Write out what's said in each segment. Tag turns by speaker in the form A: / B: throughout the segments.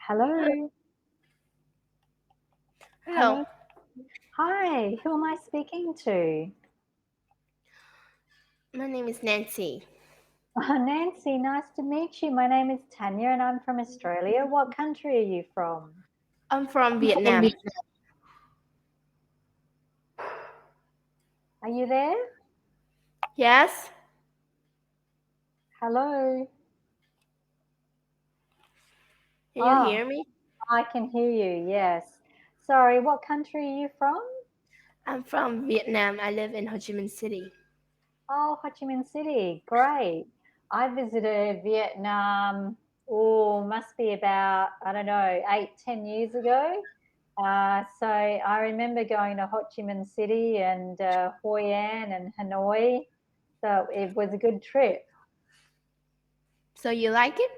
A: Hello.
B: Hello,
A: Hey. Hi. Who am I speaking to?
B: my name is Nancy.
A: Nancy, nice to meet you. My name is Tanya and I'm from Australia. What country are you from?
B: I'm from Vietnam.
A: Are you there?
B: Yes,
A: Hello.
B: can you
A: Oh,
B: hear me?
A: I can hear you. Yes. Sorry, what country are you from?
B: I'm from Vietnam. I live in Ho Chi Minh City.
A: Oh, Ho Chi Minh City. Great. I visited Vietnam, oh, must be about, I don't know, 8, 10 years ago. So I remember going to Ho Chi Minh City and Hoi An and Hanoi. So it was a good trip.
B: So you like it?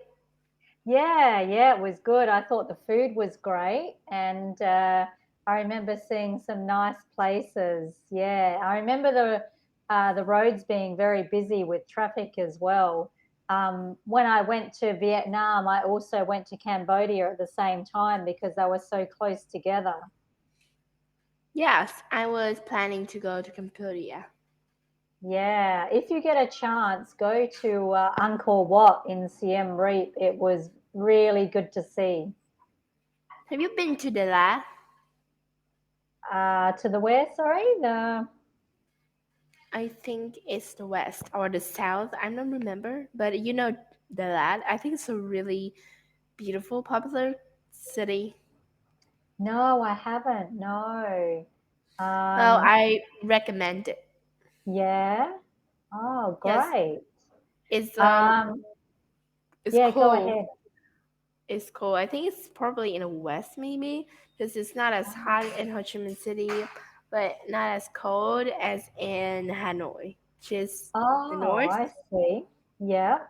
A: Yeah, yeah, it was good. I thought the food was great, and I remember seeing some nice places. Yeah, I remember the roads being very busy with traffic as well. When I went to Vietnam, I also went to Cambodia at the same time because they were so close together.
B: Yes, I was planning to go to Cambodia.
A: Yeah, if you get a chance, go to Angkor Wat in Siem Reap. It was really good to see.
B: Have you been to Dalat?
A: To the where? Sorry, the
B: I think it's the west or the south. I don't remember, but you know Dalat. I think it's a really beautiful, popular city.
A: no, I haven't. No.
B: Well,
A: Um,
B: I recommend it.
A: yeah. Oh,
B: Yes,
A: great.
B: it's
A: Um,
B: it's
A: yeah, go
B: cool.
A: ahead.
B: It's cool. I think it's probably in the west, maybe, because it's not as hot in Ho Chi Minh City, but not as cold as in Hanoi, which is the
A: Oh,
B: north.
A: I see. Yeah.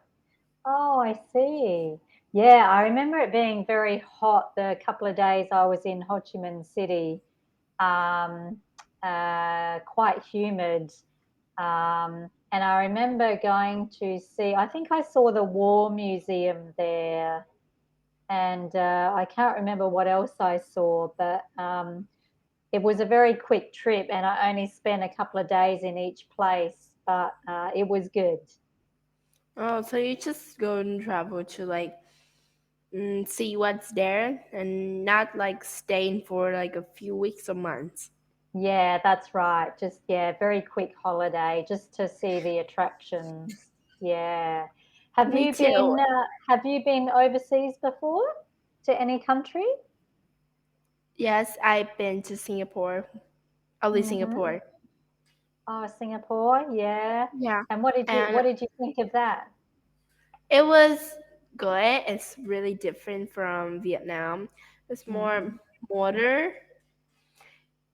A: Oh, I see. Yeah, I remember it being very hot the couple of days I was in Ho Chi Minh City. Um, quite humid. And I remember going to see, I think I saw the War Museum there, and I can't remember what else I saw, but it was a very quick trip, and I only spent a couple of days in each place, but it was good.
B: Oh, so you just go and travel to like see what's there and not like staying for like a few weeks or months.
A: Yeah, that's right. Just, yeah, very quick holiday just to see the attractions. Yeah.
B: Me too.
A: Have you been overseas before to any country?
B: Yes, I've been to Singapore, only
A: Mm-hmm.
B: Singapore.
A: Oh, Singapore, yeah.
B: Yeah,
A: And
B: and
A: what did you think of that?
B: it was good. It's really different from Vietnam. It's more
A: Mm-hmm.
B: modern.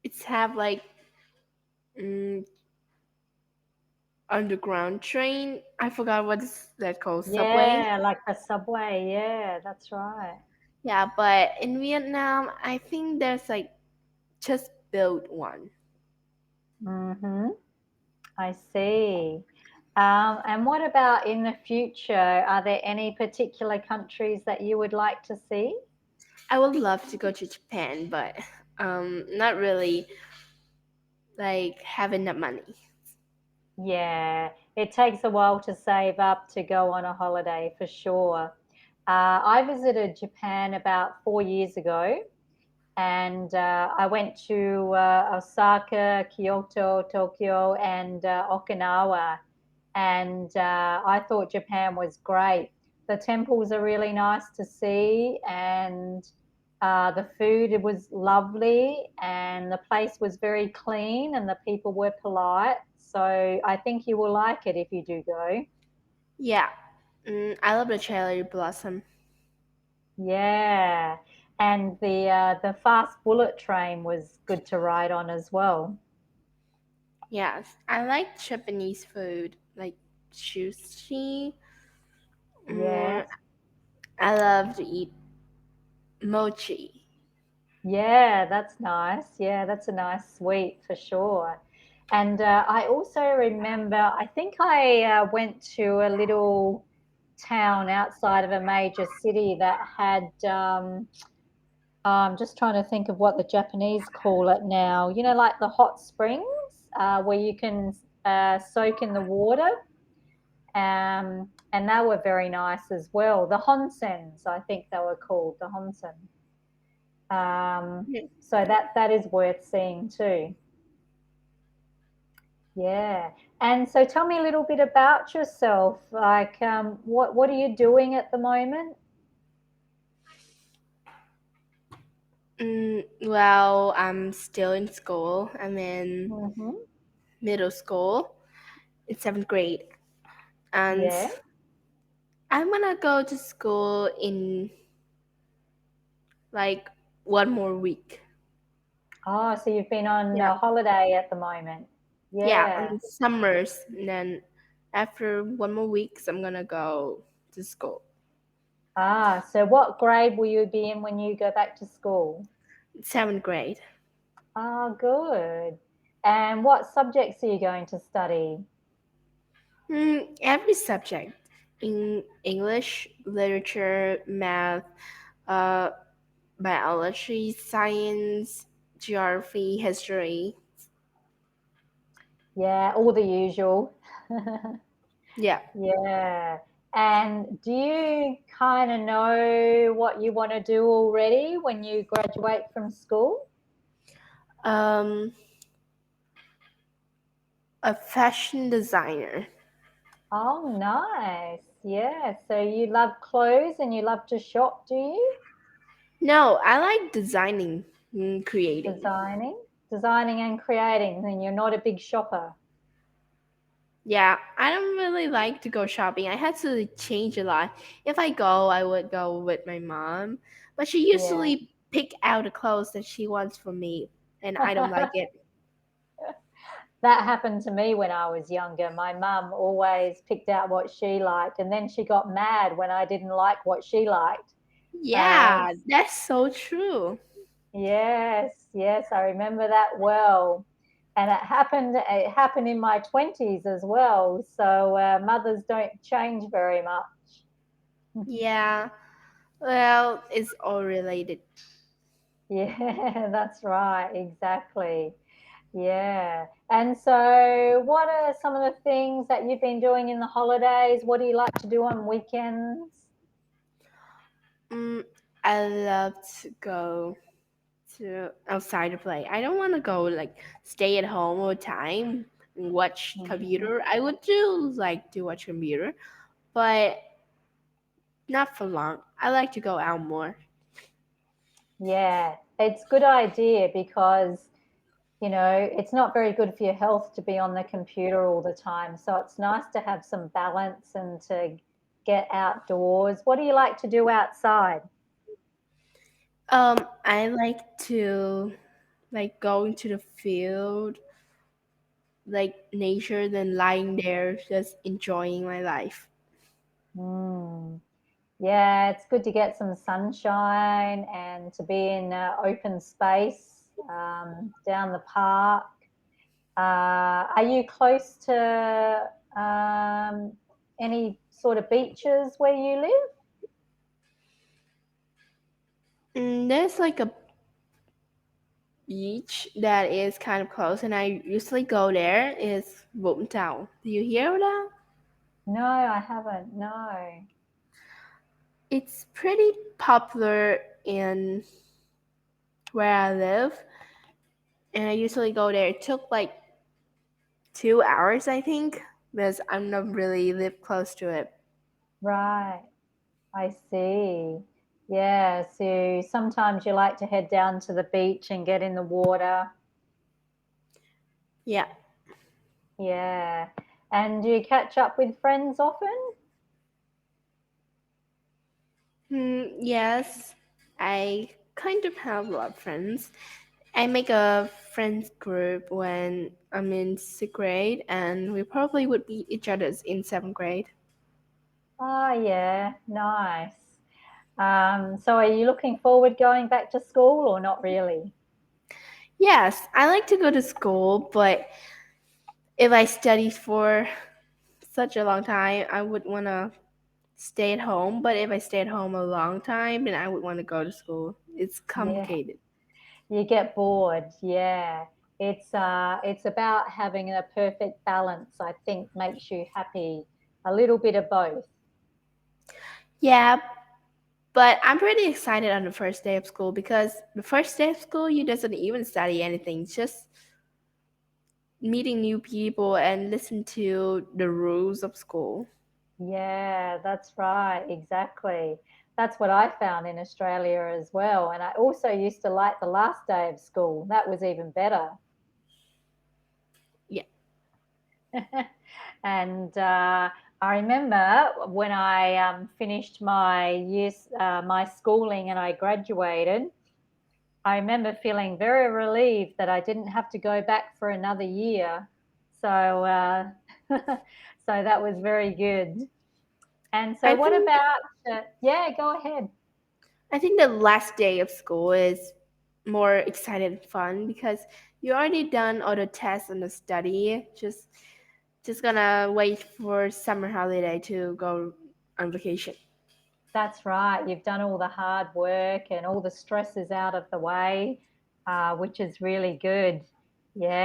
B: It's have like mm, underground train. I forgot what is that called, subway.
A: Yeah, like the subway. Yeah, that's right.
B: Yeah, but in Vietnam, I think there's like just built one.
A: Mm-hmm. I see. And what about in the future? Are there any particular countries that you would like to see?
B: I would love to go to Japan, but not really like having that money.
A: Yeah, it takes a while to save up to go on a holiday for sure. I visited Japan about 4 years ago, and I went to Osaka, Kyoto, Tokyo, and Okinawa. And I thought Japan was great. The temples are really nice to see, and the food it was lovely, and the place was very clean, and the people were polite. So I think you will like it if you do go.
B: Yeah, I love the cherry blossom.
A: Yeah, and the fast bullet train was good to ride on as well.
B: Yes, I like Japanese food, like sushi.
A: Yeah,
B: Mm, I love to eat mochi.
A: yeah, that's nice. Yeah, that's a nice sweet for sure. And I also remember, I think I went to a little. town outside of a major city that had I'm just trying to think of what the Japanese call it now. You know, like the hot springs where you can soak in the water. And they were very nice as well. The Honsens, I think they were called, the Honsen. So that is worth seeing too. Yeah. And so tell me a little bit about yourself. Like, what are you doing at the moment?
B: Well, I'm still in school. I'm in
A: Hmm.
B: middle school in seventh grade, and
A: Yeah.
B: I'm gonna go to school in like one more week.
A: Oh, so you've been on
B: Yeah,
A: a holiday at the moment.
B: yeah,
A: Yeah.
B: on summers, and then after one more weeks, I'm gonna go to school.
A: Ah, so what grade will you be in when you go back to school?
B: Seventh grade.
A: Ah, good. And what subjects are you going to study?
B: Every subject in English, literature, math, uh, biology, science, geography, history.
A: Yeah, all the usual.
B: Yeah.
A: Yeah. And do you kind of know what you want to do already when you graduate from school?
B: Um, a fashion designer.
A: Oh, nice. Yeah. So you love clothes and you love to shop, do you?
B: No, I like designing, creating.
A: Designing, designing and creating, and you're not a big shopper.
B: Yeah, I don't really like to go shopping. I had to change a lot. If I go, I would go with my mom, but she
A: Yeah.
B: usually pick out the clothes that she wants for me, and I don't like it.
A: That happened to me when I was younger. My mum always picked out what she liked, and then she got mad when I didn't like what she liked. Uh,
B: Yeah, that's so true.
A: yes, yes, I remember that well. And it happened in my 20s as well. So mothers don't change very much.
B: Yeah, well, it's all related.
A: Yeah, that's right, exactly. Yeah. And so, what are some of the things that you've been doing in the holidays? What do you like to do on weekends?
B: Mm, I love to go to outside to play. I don't want to go like stay at home all the time and watch
A: Mhm.
B: computer. I would do like to watch computer, but not for long. I like to go out more.
A: Yeah, it's a good idea because, it's not very good for your health to be on the computer all the time. So it's nice to have some balance and to get outdoors. What do you like to do outside?
B: I like to like go into the field, like nature, then lying there just enjoying my life.
A: Mm. Yeah, it's good to get some sunshine and to be in open space down the park. Are you close to any sort of beaches where you live?
B: There's like a beach that is kind of close, and I usually go there. Is Town. Do you hear that?
A: No, I haven't. No.
B: It's pretty popular in where I live, and I usually go there. It took like 2 hours, I think, because I'm not really live close to it.
A: Right. I see. Yeah, so sometimes you like to head down to the beach and get in the water.
B: Yeah.
A: Yeah. And do you catch up with friends often?
B: Yes, I kind of have a lot of friends. I make a friends group when I'm in sixth grade, and we probably would be each other's in seventh grade.
A: Oh, yeah, nice. So are you looking forward going back to school or not really?
B: Yes, I like to go to school, but if I study for such a long time, I would want to stay at home, but if I stay at home a long time, then I would want to go to school. It's
A: Yeah,
B: complicated.
A: you get bored. Yeah. It's about having a perfect balance, I think makes you happy. A little bit of both.
B: Yeah, but I'm pretty excited on the first day of school because the first day of school you doesn't even study anything, just meeting new people and listen to the rules of school.
A: Yeah, that's right. Exactly. That's what I found in Australia as well. And I also used to like the last day of school. That was even better.
B: Yeah.
A: And I remember when I finished my schooling and I graduated, I remember feeling very relieved that I didn't have to go back for another year. So, so that was very good. And so,
B: I
A: what
B: think
A: about, yeah, go ahead.
B: I think the last day of school is more excited and fun because you already done all the tests and the study. Just gonna wait for summer holiday to go on vacation.
A: That's right. You've done all the hard work and all the stress is out of the way, which is really good.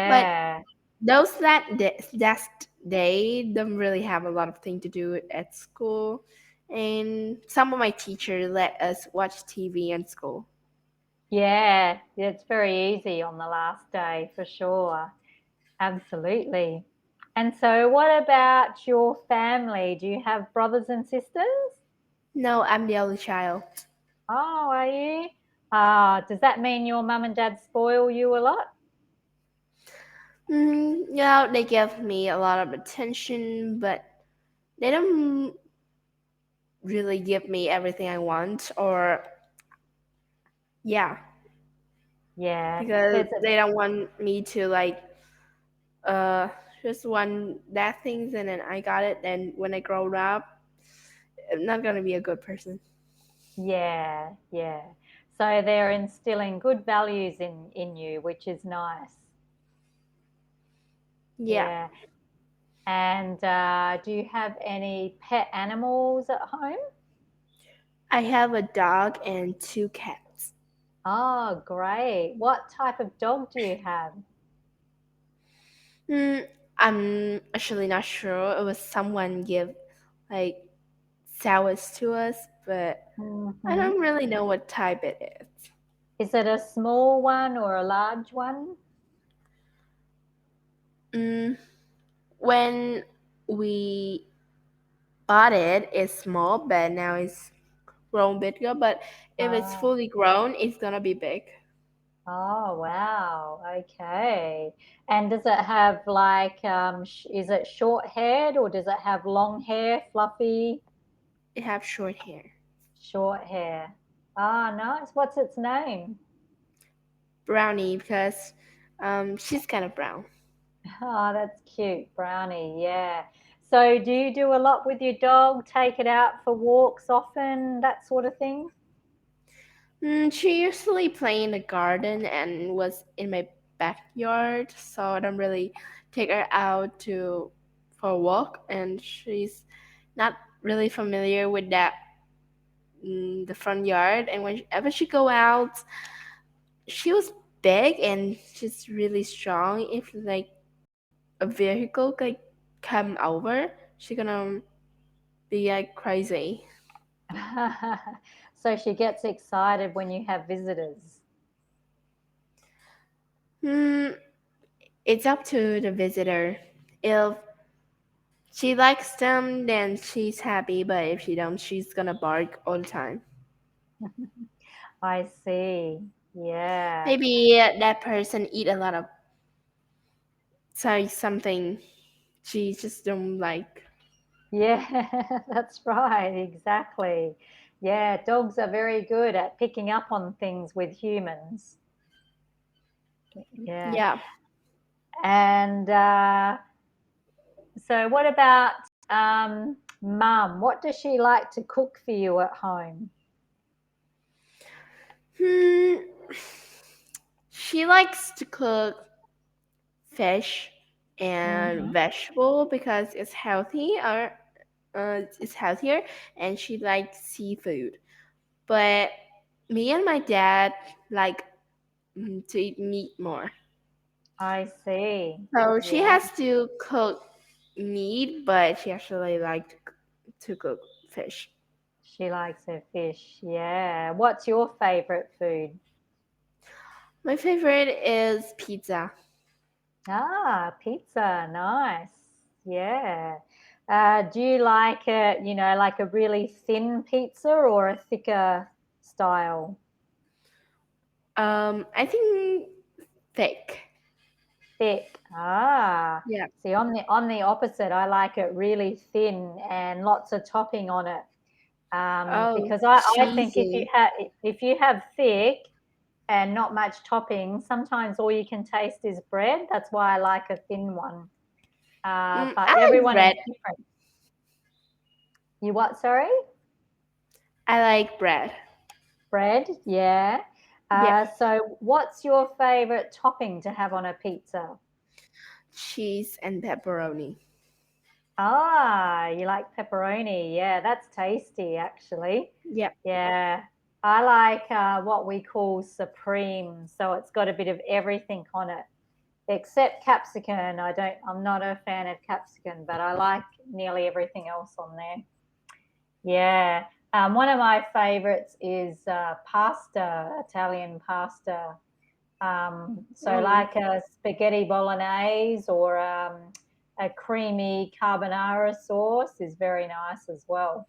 B: But
A: Yeah,
B: those that day don't really have a lot of thing to do at school, and some of my teachers let us watch TV in school.
A: yeah, it's very easy on the last day for sure. Absolutely. And so, what about your family? Do you have brothers and sisters?
B: No, I'm the only child.
A: Oh, are you? Does that mean your mum and dad spoil you a lot?
B: Yeah, they give me a lot of attention, but they don't really give me everything I want, or yeah,
A: Yeah,
B: because
A: there's a
B: they don't want me to like uh just want that things, and then I got it. And when I grow up, I'm not gonna be a good person.
A: yeah, yeah. So they're instilling good values in you, which is nice.
B: Yeah,
A: Yeah. And do you have any pet animals at home?
B: I have a dog and two cats.
A: Oh, great. What type of dog do you have?
B: Hmm, I'm actually not sure. It was someone give like sours to us, but I
A: Hmm.
B: don't really know what type it is.
A: Is it a small one or a large one?
B: Mm, when we bought it, it's small, but now it's grown bigger. But if it's
A: Oh,
B: fully grown, it's gonna be big.
A: oh, wow. Okay. And does it have like, is it short haired or does it have long hair, fluffy,
B: It have short hair.
A: short hair? Ah, nice. What's its name?
B: Brownie because she's kind of brown.
A: Oh, that's cute. Brownie. Yeah. So do you do a lot with your dog? Take it out for walks often, that sort of thing?
B: She usually play in the garden and was in my backyard, so I don't really take her out to for a walk, and she's not really familiar with that the front yard. And whenever she go out, she was big and she's really strong. If like a vehicle like come over, she gonna be like crazy.
A: So she gets excited when you have visitors.
B: Hmm, it's up to the visitor. If she likes them, then she's happy. But if she don't, she's gonna bark all the time.
A: I see. Yeah.
B: Maybe that person eat a lot of something she just don't like.
A: Yeah, that's right. Exactly. Yeah, dogs are very good at picking up on things with humans. Yeah.
B: Yeah.
A: And so, what about mum? What does she like to cook for you at home?
B: Hmm. She likes to cook fish and
A: Hmm.
B: vegetable because it's healthy. Or It's healthier, and she likes seafood. But me and my dad like to eat meat more.
A: I see.
B: So she
A: Yeah,
B: has to cook meat, but she actually likes to cook fish.
A: she likes her fish. Yeah. What's your favorite food?
B: My favorite is pizza.
A: Ah, pizza. Nice. Yeah. Do you like it, like a really thin pizza or a thicker style?
B: I think thick.
A: Thick. Ah.
B: Yeah.
A: See, I'm the opposite. I like it really thin and lots of topping on it.
B: Oh,
A: Because I think if you
B: cheesy.
A: have if you have thick and not much topping, sometimes all you can taste is bread. That's why I like a thin one. But
B: I like
A: everyone is
B: bread.
A: different. You what? Sorry,
B: I like bread.
A: bread. Yeah.
B: Yeah.
A: So what's your favorite topping to have on a pizza?
B: Cheese and pepperoni.
A: Ah, you like pepperoni. Yeah, that's tasty actually.
B: Yeah.
A: Yeah. I like what we call supreme. So it's got a bit of everything on it, except capsicum. I'm not a fan of capsicum, but I like nearly everything else on there. Yeah. One of my favorites is pasta, Italian pasta. So
B: Oh.
A: like a spaghetti bolognese or a creamy carbonara sauce is very nice as well.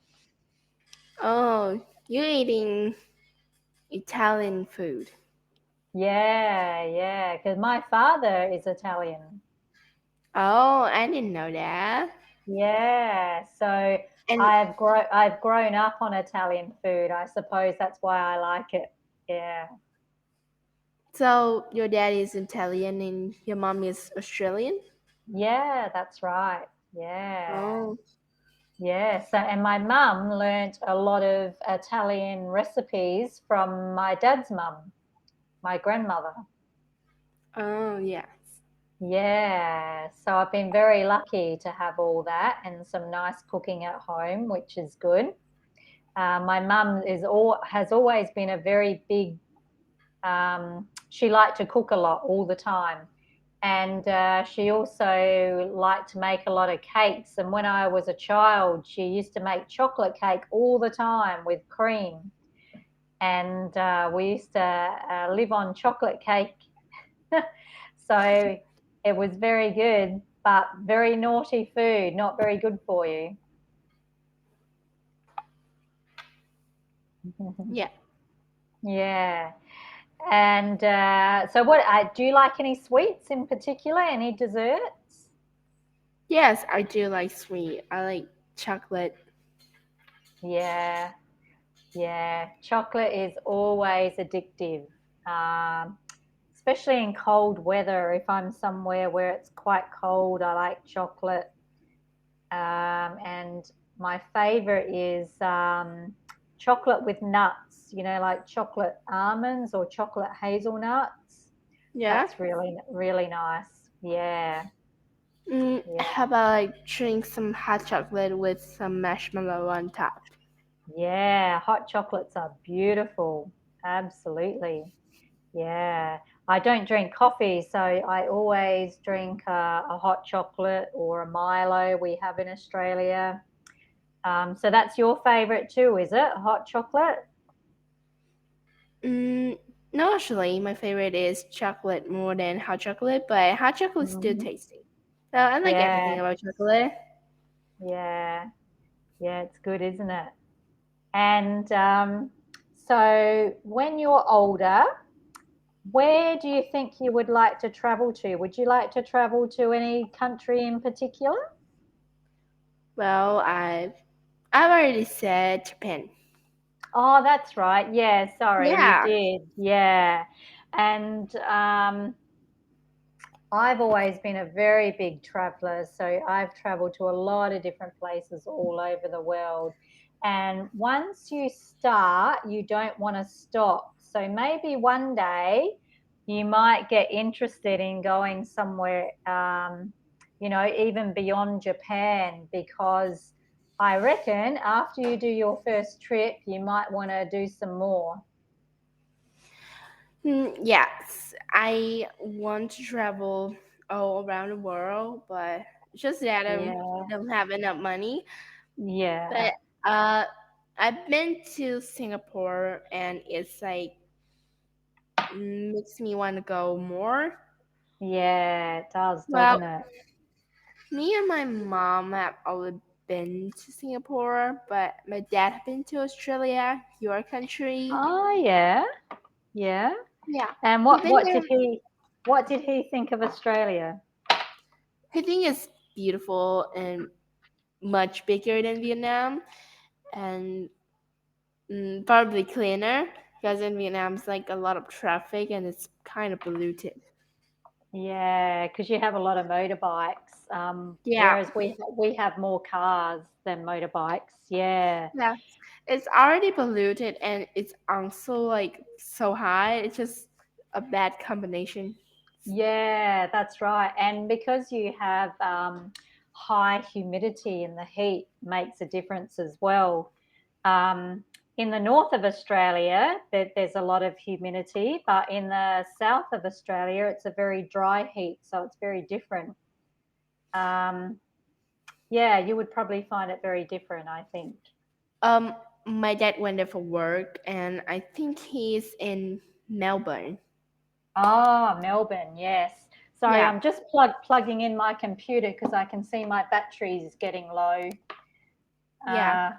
B: Oh, you're eating Italian food.
A: Yeah, yeah, because my father is Italian.
B: Oh, I didn't know that.
A: Yeah, so
B: And
A: I've grown up on Italian food. I suppose that's why I like it. Yeah.
B: so your dad is Italian and your mom is Australian?
A: Yeah, that's right. Yeah.
B: Oh.
A: Yeah. So, and my mum learnt a lot of Italian recipes from my dad's mum, my grandmother.
B: Oh, yeah.
A: Yeah. So I've been very lucky to have all that and some nice cooking at home, which is good. My mum has always been a very big. She liked to cook a lot all the time. And she also liked to make a lot of cakes. And when I was a child, she used to make chocolate cake all the time with cream. And we used to live on chocolate cake. So it was very good, but very naughty food, not very good for you.
B: Yeah.
A: Yeah. And so, what do you like any sweets in particular? Any desserts?
B: Yes, I do like sweet. I like chocolate.
A: Yeah, yeah. Chocolate is always addictive, um, especially in cold weather. If I'm somewhere where it's quite cold, I like chocolate. And my favorite is chocolate with nuts, like chocolate almonds or chocolate hazelnuts.
B: Yeah.
A: That's really, really nice. Yeah,
B: How
A: yeah,
B: about like drink some hot chocolate with some marshmallow on top?
A: yeah. Hot chocolates are beautiful. Absolutely. Yeah. I don't drink coffee, so I always drink a hot chocolate or a Milo we have in Australia. So that's your favorite too, is it? Hot chocolate?
B: Mm, no, actually, my favorite is chocolate more than hot chocolate, but hot chocolate is still
A: Hmm.
B: tasty. So I like
A: Yeah,
B: everything about chocolate.
A: yeah, yeah. It's good, isn't it? And so when you're older, where do you think you would like to travel to? Would you like to travel to any country in particular?
B: Well, I've already said Japan.
A: Oh, that's right. Yeah, sorry, you
B: Yeah.
A: did. Yeah. And I've always been a very big traveler, so I've traveled to a lot of different places all over the world. And once you start, you don't want to stop. So maybe one day you might get interested in going somewhere, even beyond Japan, because I reckon after you do your first trip, you might want to do some more.
B: Yes, I want to travel all around the world, but just that I
A: Yeah,
B: don't have enough money.
A: yeah,
B: But uh, I've been to Singapore, and it's like makes me want to go more.
A: yeah, it does,
B: Well,
A: doesn't it?
B: me and my mom have already been to Singapore, but my dad have been to Australia, your country.
A: Oh, yeah, yeah.
B: Yeah,
A: And
B: he
A: what
B: been
A: what
B: there.
A: did he think of Australia?
B: I think it's beautiful and much bigger than Vietnam, and probably cleaner because in Vietnam it's like a lot of traffic and it's kind of polluted.
A: Yeah, because you have a lot of motorbikes,
B: Yeah,
A: whereas we have more cars than motorbikes. Yeah,
B: yeah, it's already polluted and it's also like so high. It's just a bad combination.
A: yeah, that's right. And because you have high humidity and the heat makes a difference as well. Um, in the north of Australia, there's a lot of humidity, but in the south of Australia, it's a very dry heat, so it's very different. Um, yeah, you would probably find it very different, I think.
B: Um, my dad went there for work, and I think he's in Melbourne.
A: Ah, Melbourne, yes. Sorry,
B: Yeah,
A: I'm just plugging in my computer because I can see my battery's getting low
B: yeah.
A: uh,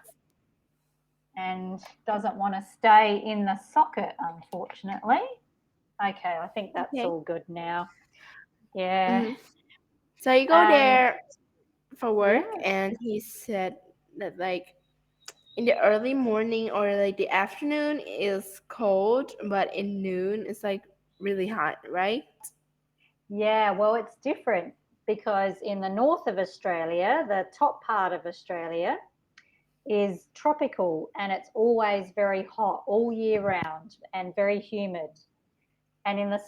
A: and doesn't want to stay in the socket, unfortunately. Okay, I think that's
B: Okay.
A: all good now. Yeah,
B: hmm So you go
A: and
B: there for work,
A: yeah,
B: and he said that like in the early morning or like the afternoon is cold, but in noon it's like really hot, right?
A: yeah, well, it's different because in the north of Australia, the top part of Australia, is tropical and it's always very hot all year round and very humid. And in the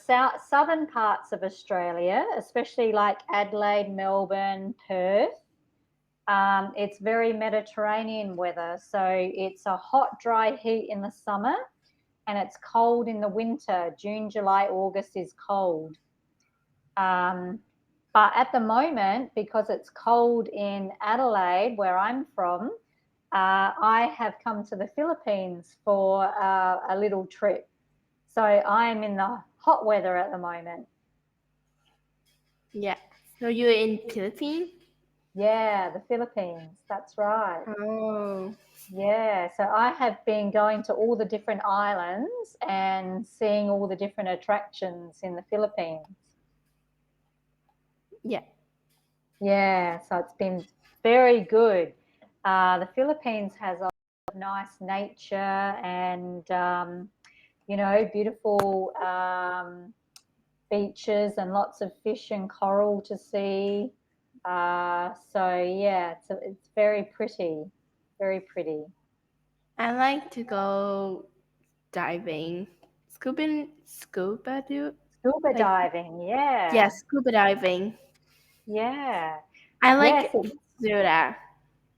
A: southern parts of Australia, especially like Adelaide, Melbourne, Perth, it's very Mediterranean weather. So it's a hot, dry heat in the summer and it's cold in the winter. June, July, August is cold. Um, but at the moment, because it's cold in Adelaide, where I'm from, I have come to the Philippines for a little trip. So I am in the hot weather at the moment.
B: Yeah. So you're in Philippines?
A: Yeah, the Philippines. That's right.
B: Oh,
A: Yeah, so I have been going to all the different islands and seeing all the different attractions in the Philippines.
B: yeah.
A: Yeah, so it's been very good. The Philippines has a lot of nice nature and, beautiful beaches and lots of fish and coral to see. So yeah, it's very pretty, very pretty.
B: I like to go diving. Scuba do
A: Scuba
B: like
A: diving,
B: yeah,
A: yeah,
B: scuba diving.
A: yeah,
B: I like
A: yes,
B: to do that.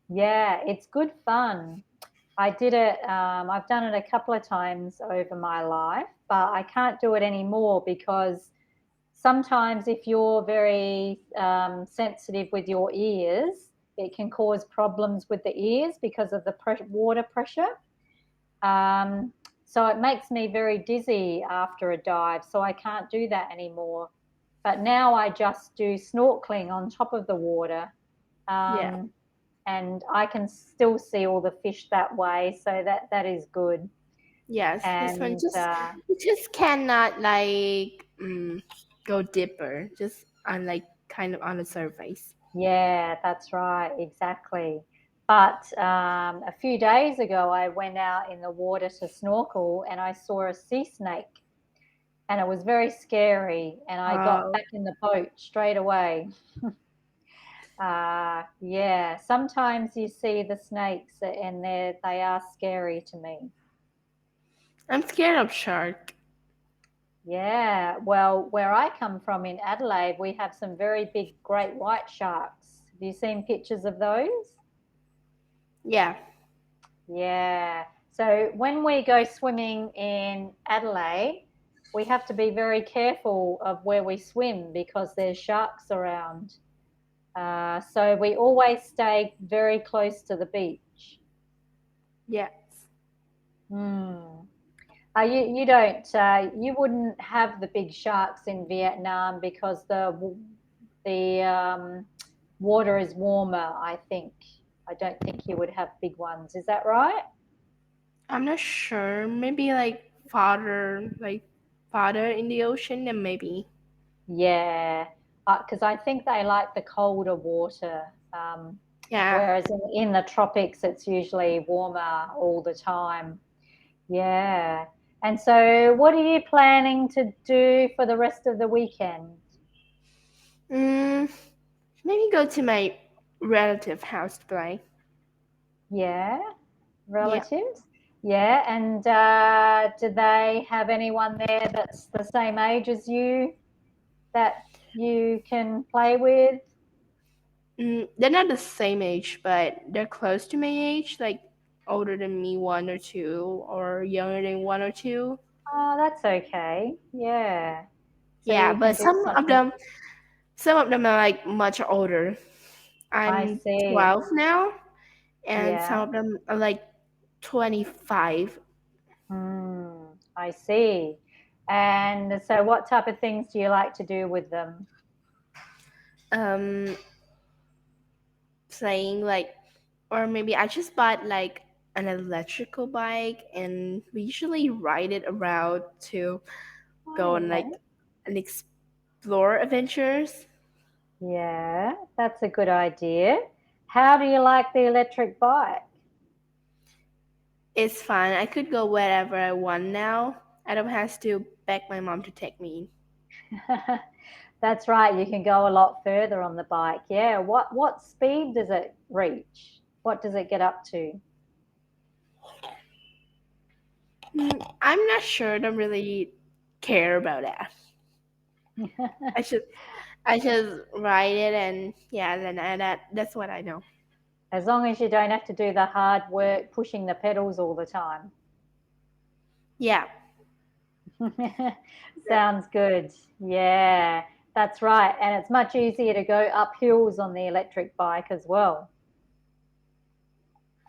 A: yeah, it's good fun. I did it. I've done it a couple of times over my life, but I can't do it anymore because sometimes if you're very sensitive with your ears, it can cause problems with the ears because of the water pressure. Um, so it makes me very dizzy after a dive, so I can't do that anymore. But now I just do snorkeling on top of the water,
B: Yeah.
A: um, and I can still see all the fish that way, so that is good.
B: Yes, this one
A: And
B: just you just cannot like go deeper, just on like kind of on the surface.
A: yeah, that's right, exactly. But a few days ago, I went out in the water to snorkel and I saw a sea snake, and it was very scary. And I got
B: Oh,
A: back in the boat straight away. Yeah, sometimes you see the snakes and they are scary to me.
B: I'm scared of shark.
A: Yeah, well, where I come from in Adelaide, we have some very big great white sharks. Have you seen pictures of those?
B: Yeah.
A: Yeah. So when we go swimming in Adelaide, we have to be very careful of where we swim because there's sharks around. So we always stay very close to the beach.
B: Yes.
A: Hmm. You wouldn't have the big sharks in Vietnam because the water is warmer, I think. I don't think you would have big ones. Is that right?
B: I'm not sure. Maybe farther in the ocean, then maybe.
A: Yeah, because I think they like the colder water,
B: Yeah.
A: whereas in the tropics it's usually warmer all the time. Yeah. And so, what are you planning to do for the rest of the weekend?
B: Mm, maybe go to my relative house to play.
A: Yeah,
B: Yeah.
A: relatives. Yeah, and do they have anyone there that's the same age as you that you can play with?
B: They're not the same age, but they're close to my age, like older than me one or two, or younger than one or two.
A: Oh, that's okay. Yeah. So
B: Yeah,
A: you can
B: but
A: do something.
B: some of them are like much older.
A: I
B: I'm
A: see.
B: 12 now, and some
A: Yeah.
B: of them are like 25.
A: I see. And so, what type of things do you like to do with them?
B: Um, Playing like, or maybe I just bought like an electrical bike, and we usually ride it around to go
A: Oh,
B: on
A: yeah.
B: like an explore adventures.
A: Yeah, that's a good idea. How do you like the electric bike?
B: It's fun. I could go wherever I want now. I don't have to beg my mom to take me.
A: That's right. You can go a lot further on the bike. Yeah. What speed does it reach? What does it get up to?
B: I'm not sure. I don't really care about that. I should I just ride it, and yeah, that's what I know.
A: As long as you don't have to do the hard work pushing the pedals all the time.
B: Yeah.
A: Sounds good. Yeah, that's right. And it's much easier to go up hills on the electric bike as well.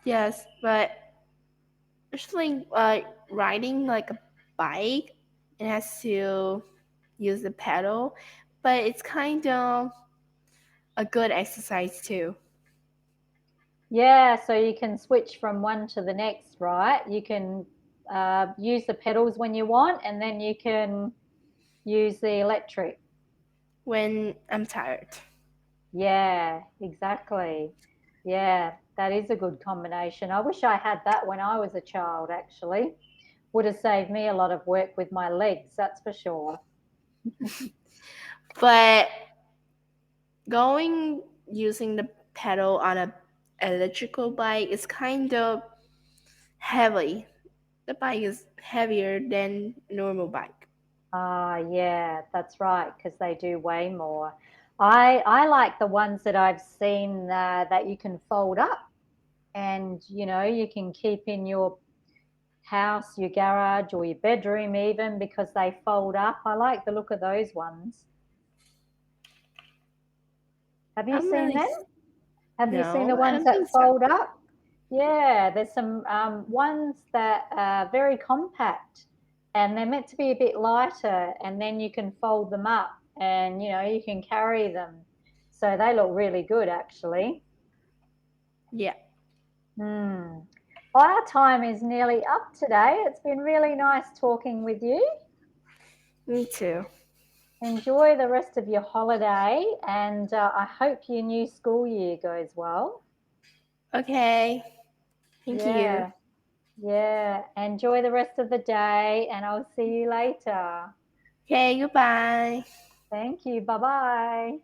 B: Yes, but actually, riding like a bike, it has to use the pedal, but it's kind of a good exercise too.
A: Yeah, so you can switch from one to the next, right? You can use the pedals when you want, and then you can use the electric.
B: When I'm tired.
A: Yeah, exactly. Yeah, that is a good combination. I wish I had that when I was a child, actually. Would have saved me a lot of work with my legs, that's for sure.
B: But going using the pedal on a electrical bike is kind of heavy. The bike is heavier than normal bike.
A: Ah, yeah, that's right, because they do weigh more. I like the ones that I've seen that you can fold up and you can keep in your house, your garage, or your bedroom even because they fold up. I like the look of those ones. Have you
B: I'm
A: seen
B: really
A: them? Have you seen the
B: no, I
A: ones
B: don't think
A: that
B: so.
A: fold up? Yeah, there's some ones that are very compact and they're meant to be a bit lighter, and then you can fold them up and you can carry them. So they look really good actually.
B: Yeah,
A: Hmm. Well, our time is nearly up today. It's been really nice talking with you.
B: me too.
A: Enjoy the rest of your holiday, and I hope your new school year goes well.
B: Okay, thank you.
A: Yeah, yeah. Enjoy the rest of the day, and I'll see you later.
B: Okay, goodbye.
A: Thank you. Bye bye.